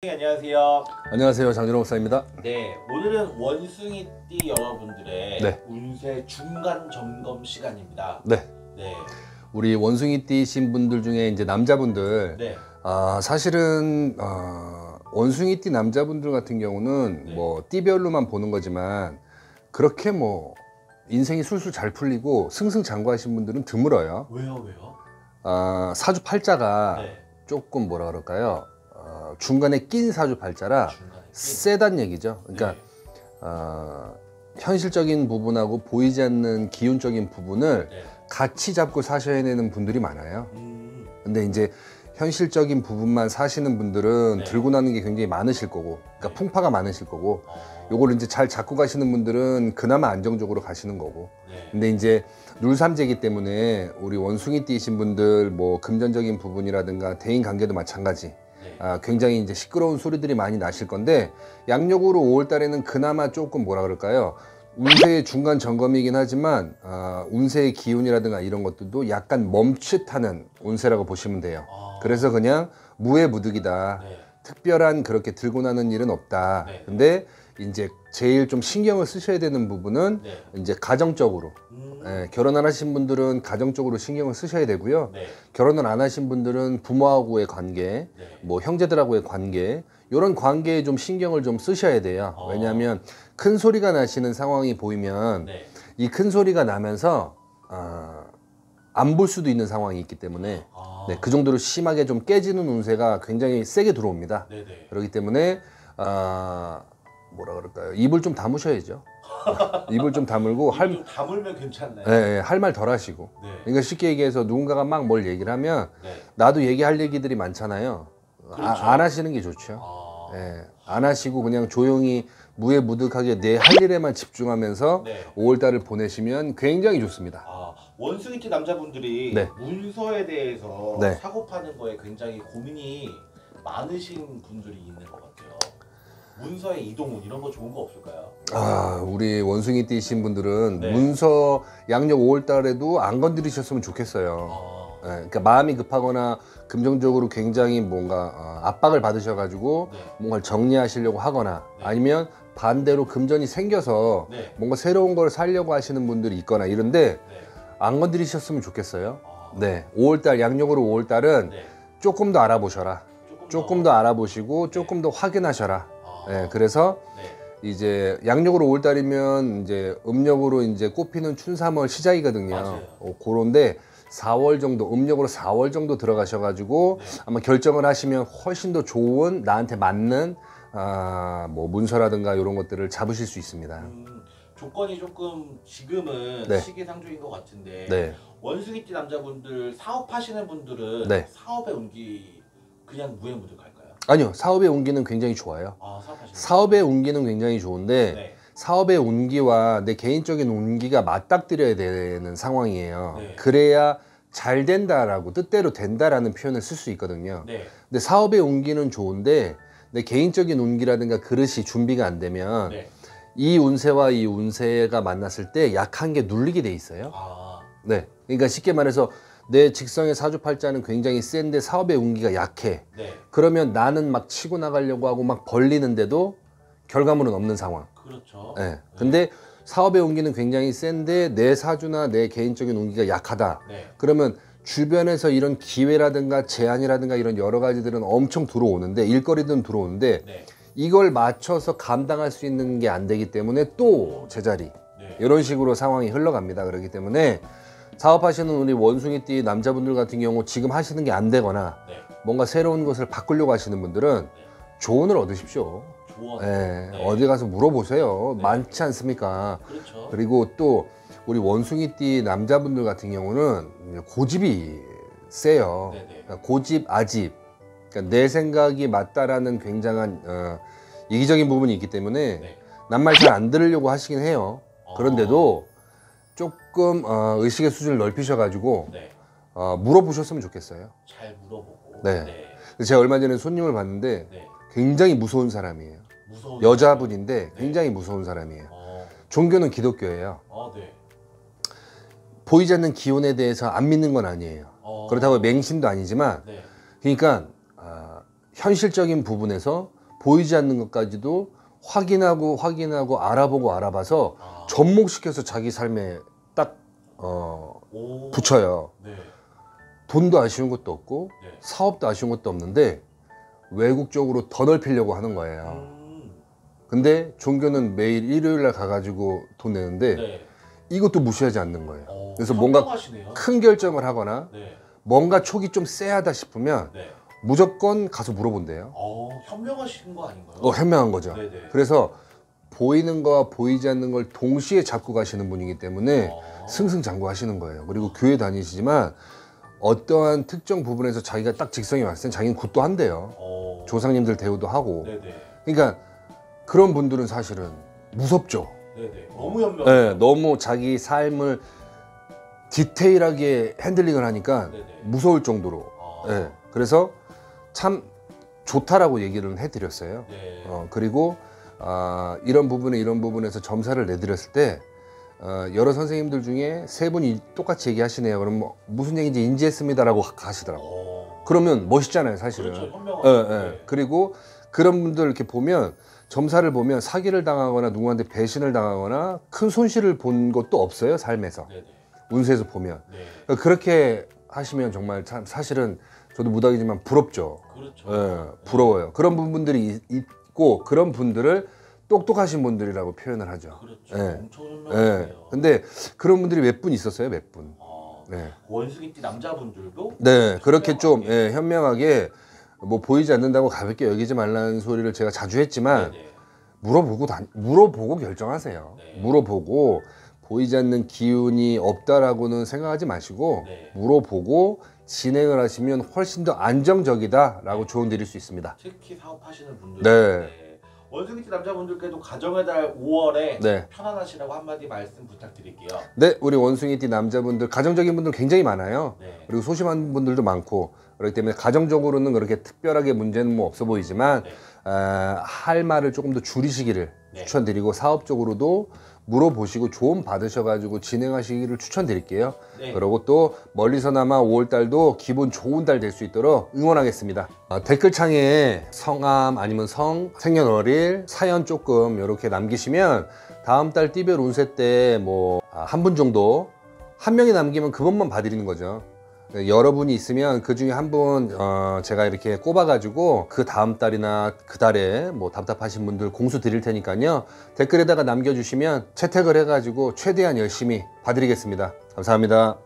네, 안녕하세요. 안녕하세요, 장준호 목사입니다. 네, 오늘은 원숭이띠 여러분들의 네. 운세 중간 점검 시간입니다. 네, 네, 우리 원숭이띠신 분들 중에 이제 남자분들, 네, 사실은 원숭이띠 남자분들 같은 경우는 네. 뭐 띠별로만 보는 거지만 그렇게 뭐 인생이 술술 잘 풀리고 승승장구하신 분들은 드물어요. 왜요? 사주팔자가 네, 조금 뭐라 그럴까요? 중간에 낀 사주팔자라 중간에 세단 얘기죠. 그러니까 현실적인 부분하고 보이지 않는 기운적인 부분을 네. 같이 잡고 사셔야 되는 분들이 많아요. 근데 이제 현실적인 부분만 사시는 분들은 네. 들고 나는 게 굉장히 많으실 거고, 그러니까 네. 풍파가 많으실 거고, 어, 요걸 이제 잘 잡고 가시는 분들은 그나마 안정적으로 가시는 거고. 네, 근데 이제 눌삼재기 때문에 우리 원숭이띠이신 분들 뭐 금전적인 부분이라든가 대인 관계도 마찬가지. 네, 굉장히 이제 시끄러운 소리들이 많이 나실 건데, 양력으로 5월 달에는 그나마 조금 뭐라 그럴까요? 운세의 중간 점검이긴 하지만 운세의 기운이라든가 이런 것들도 약간 멈칫하는 운세라고 보시면 돼요. 그래서 그냥 무해무득이다. 네, 특별한 그렇게 들고 나는 일은 없다. 네. 근데 이제 제일 좀 신경을 쓰셔야 되는 부분은 네. 이제 가정적으로, 결혼 안 하신 분들은 가정적으로 신경을 쓰셔야 되고요. 네, 결혼을 안 하신 분들은 부모하고의 관계, 네. 뭐 형제들하고의 관계, 이런 관계에 좀 신경을 좀 쓰셔야 돼요. 왜냐하면 큰 소리가 나시는 상황이 보이면 네. 이 큰 소리가 나면서 안 볼 수도 있는 상황이 있기 때문에 네, 그 정도로 심하게 좀 깨지는 운세가 굉장히 세게 들어옵니다. 네, 네. 그렇기 때문에 뭐라 그럴까요? 입을 좀 다무셔야죠. 입을 좀 다물고 입을 좀 다물면 괜찮나요? 할 말 덜 하시고. 네. 그러니까 쉽게 얘기해서 누군가가 막 뭘 얘기를 하면 네. 나도 얘기할 얘기들이 많잖아요. 그렇죠. 안 하시는 게 좋죠. 아, 안 하시고 그냥 조용히 무해무득하게 내 할 일에만 집중하면서 네. 5월 달을 보내시면 굉장히 좋습니다. 원숭이띠 남자분들이 네. 문서에 대해서 네. 사고 파는 거에 굉장히 고민이 많으신 분들이 있는 것 같아요. 문서의 이동운 이런 거 좋은 거 없을까요? 우리 원숭이띠신 분들은 네. 문서 양력 5월 달에도 안 건드리셨으면 좋겠어요. 그러니까 마음이 급하거나 금전적으로 굉장히 뭔가 압박을 받으셔가지고 네. 뭔가를 정리하시려고 하거나 네. 아니면 반대로 금전이 생겨서 네. 뭔가 새로운 걸 사려고 하시는 분들이 있거나 이런데 네. 안 건드리셨으면 좋겠어요. 아, 네, 5월달 양력으로 5월달은 네. 조금 더 알아보셔라. 조금 더 알아보시고 조금 더 확인하셔라. 네, 그래서 네. 이제 양력으로 5월달이면 이제 음력으로 이제 꽃피는 춘3월 시작이거든요. 맞아요. 그런데 4월 정도, 음력으로 4월 정도 들어가셔가지고 네. 아마 결정을 하시면 훨씬 더 좋은 나한테 맞는 뭐 문서라든가 이런 것들을 잡으실 수 있습니다. 조건이 조금 지금은 네. 시기상조인 것 같은데 네. 원숭이띠 남자분들 사업하시는 분들은 네. 사업의 운기 그냥 무해무득할까요? 아니요, 사업의 운기는 굉장히 좋아요. 사업하시는 사업의 운기는 굉장히 좋은데 네. 사업의 운기와 내 개인적인 운기가 맞닥뜨려야 되는 상황이에요. 네. 그래야 잘 된다라고 뜻대로 된다라는 표현을 쓸 수 있거든요. 네. 근데 사업의 운기는 좋은데 내 개인적인 운기라든가 그릇이 준비가 안 되면 네. 이 운세와 이 운세가 만났을 때 약한 게 눌리게 돼 있어요. 네. 그러니까 쉽게 말해서 내 직성의 사주팔자는 굉장히 센데 사업의 운기가 약해. 네. 그러면 나는 막 치고 나가려고 하고 막 벌리는데도 결과물은 없는 상황. 그렇죠. 네. 근데 사업의 운기는 굉장히 센데 내 사주나 내 개인적인 운기가 약하다. 네. 그러면 주변에서 이런 기회라든가 제안이라든가 이런 여러 가지들은 엄청 들어오는데 일거리든 들어오는데 네. 이걸 맞춰서 감당할 수 있는 게 안 되기 때문에 또 제자리 네. 이런 식으로 상황이 흘러갑니다. 그렇기 때문에 사업하시는 우리 원숭이띠 남자분들 같은 경우 지금 하시는 게 안 되거나 네. 뭔가 새로운 것을 바꾸려고 하시는 분들은 조언을 얻으십시오. 조언. 네, 네. 어디 가서 물어보세요. 네. 많지 않습니까? 그렇죠. 그리고 또 우리 원숭이띠 남자분들 같은 경우는 고집이 세요. 네네. 그러니까 고집, 아집. 그러니까 내 생각이 맞다라는 굉장한 이기적인 부분이 있기 때문에 네. 남 말 잘 안 들으려고 하시긴 해요. 그런데도 조금 의식의 수준을 넓히셔가지고 네. 물어보셨으면 좋겠어요. 잘 물어보고. 네. 제가 얼마 전에 손님을 봤는데 네. 굉장히 무서운 사람이에요. 무서운 여자분인데 네. 굉장히 무서운 사람이에요. 어. 종교는 기독교예요. 네. 보이지 않는 기운에 대해서 안 믿는 건 아니에요. 그렇다고 맹신도 아니지만 네. 그러니까 현실적인 부분에서 보이지 않는 것까지도 확인하고 알아보고 알아봐서 접목시켜서 자기 삶에 딱 오. 붙여요. 네. 돈도 아쉬운 것도 없고 네. 사업도 아쉬운 것도 없는데 외국 쪽으로 더 넓히려고 하는 거예요. 근데 종교는 매일 일요일 날 가가지고 돈 내는데 네. 이것도 무시하지 않는 거예요. 그래서 뭔가 현명하시네요. 큰 결정을 하거나 네. 뭔가 촉이 좀 쎄하다 싶으면 네. 무조건 가서 물어본대요. 현명하신 거 아닌가요? 현명한 거죠. 네네. 그래서 보이는 거와 보이지 않는 걸 동시에 잡고 가시는 분이기 때문에 승승장구하시는 거예요. 그리고 교회 다니시지만 어떠한 특정 부분에서 자기가 딱 직성이 왔을 땐 자기는 굿도 한대요. 조상님들 대우도 하고. 네네. 그러니까 그런 분들은 사실은 무섭죠. 네네. 너무 현명. 네, 너무 자기 삶을 디테일하게 핸들링을 하니까 네네. 무서울 정도로. 네, 그래서 참 좋다라고 얘기를 해드렸어요. 네. 그리고 이런 부분에서 점사를 내드렸을 때 여러 선생님들 중에 세 분이 똑같이 얘기하시네요. 그럼 뭐 무슨 얘기인지 인지했습니다라고 하시더라고. 그러면 멋있잖아요, 사실은. 그렇죠. 현명하죠. 네. 그리고 그런 분들 이렇게 보면 점사를 보면 사기를 당하거나 누구한테 배신을 당하거나 큰 손실을 본 것도 없어요, 삶에서. 네네. 운세에서 보면. 네. 그렇게 하시면 정말 참 사실은 저도 무당이지만 부럽죠. 그렇죠. 부러워요. 그런 부분들이 있고 그런 분들을 똑똑하신 분들이라고 표현을 하죠. 그렇죠. 네. 엄청 현명하네요. 근데 그런 분들이 몇 분 있었어요, 몇 분. 네. 원숭이띠 남자분들도 네, 그렇게 좀 현명하게 뭐 보이지 않는다고 가볍게 여기지 말라는 소리를 제가 자주 했지만 네네. 물어보고 결정하세요. 네. 물어보고 보이지 않는 기운이 없다라고는 생각하지 마시고 네. 물어보고 진행을 하시면 훨씬 더 안정적이다라고 조언 드릴 수 있습니다. 특히 사업하시는 분들. 네. 원숭이띠 남자분들께도 가정의 달 5월에 네. 편안하시라고 한마디 말씀 부탁드릴게요. 네, 우리 원숭이띠 남자분들 가정적인 분들 굉장히 많아요. 네. 그리고 소심한 분들도 많고 그렇기 때문에 가정적으로는 그렇게 특별하게 문제는 뭐 없어 보이지만 네. 할 말을 조금 더 줄이시기를 네. 추천드리고 사업적으로도 물어보시고 조언 받으셔가지고 진행하시기를 추천드릴게요. 네. 그리고 또 멀리서나마 5월달도 기분 좋은 달 될 수 있도록 응원하겠습니다. 댓글창에 성함 아니면 성, 생년월일, 사연 조금 이렇게 남기시면 다음 달 띠별 운세 때 뭐 한 분 정도 한 명이 남기면 그것만 봐드리는 거죠. 여러분이 있으면 그 중에 한 분 제가 이렇게 꼽아가지고 그 다음 달이나 그 달에 뭐 답답하신 분들 공수 드릴 테니까요. 댓글에다가 남겨주시면 채택을 해가지고 최대한 열심히 봐드리겠습니다. 감사합니다.